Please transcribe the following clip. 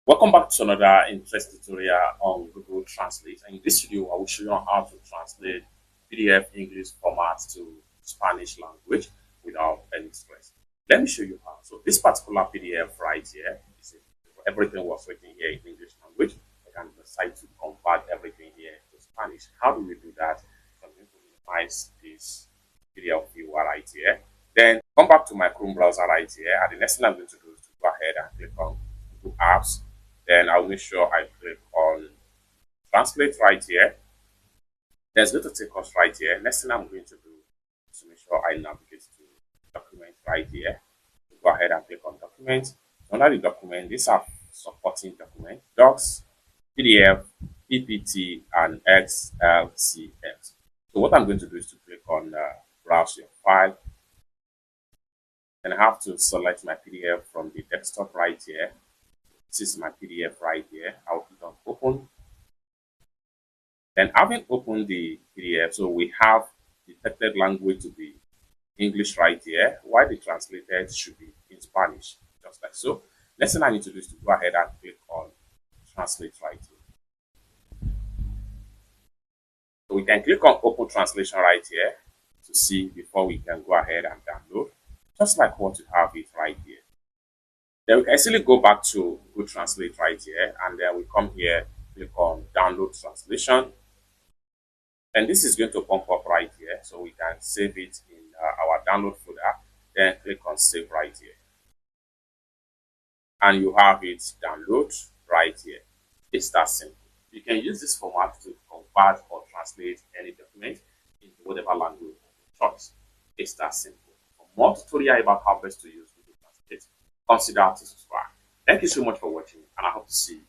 Welcome back to another interesting tutorial on Google Translate. And in this video, I will show you how to translate PDF English format to Spanish language without any stress. Let me show you how. So this particular PDF right here is everything was written here in English language. I can decide to convert everything here to Spanish. How do we do that? So I'm going to minimize this PDF viewer right here. Then come back to my Chrome browser right here. And the next thing I'm going to do is to go ahead and click on Google Apps. Then I'll make sure I click on translate right here. There's going to take us right here. Next thing I'm going to do is to make sure I navigate to document right here. Go ahead and click on document. Under the document, these are supporting documents: docs, PDF, PPT, and XLCX. So what I'm going to do is to click on browse your file. And I have to select my PDF from the desktop right here. This is my PDF right here. I'll click on open. Then having opened the PDF, so we have detected language to be English right here, while the translated should be in Spanish, just like so. Next thing I need to do is to go ahead and click on translate right here. So we can click on open translation right here to see before we can go ahead and download, just like what you have it right here. Then we can easily go back to Google Translate right here, and then we come here, click on download translation. And this is going to pop up right here, so we can save it in our download folder. Then click on save right here. And you have it download right here. It's that simple. You can use this format to convert or translate any document into whatever language of your choice. It's that simple. For more tutorial about how best to use Google Translate, consider to subscribe. Thank you so much for watching, and I hope to see you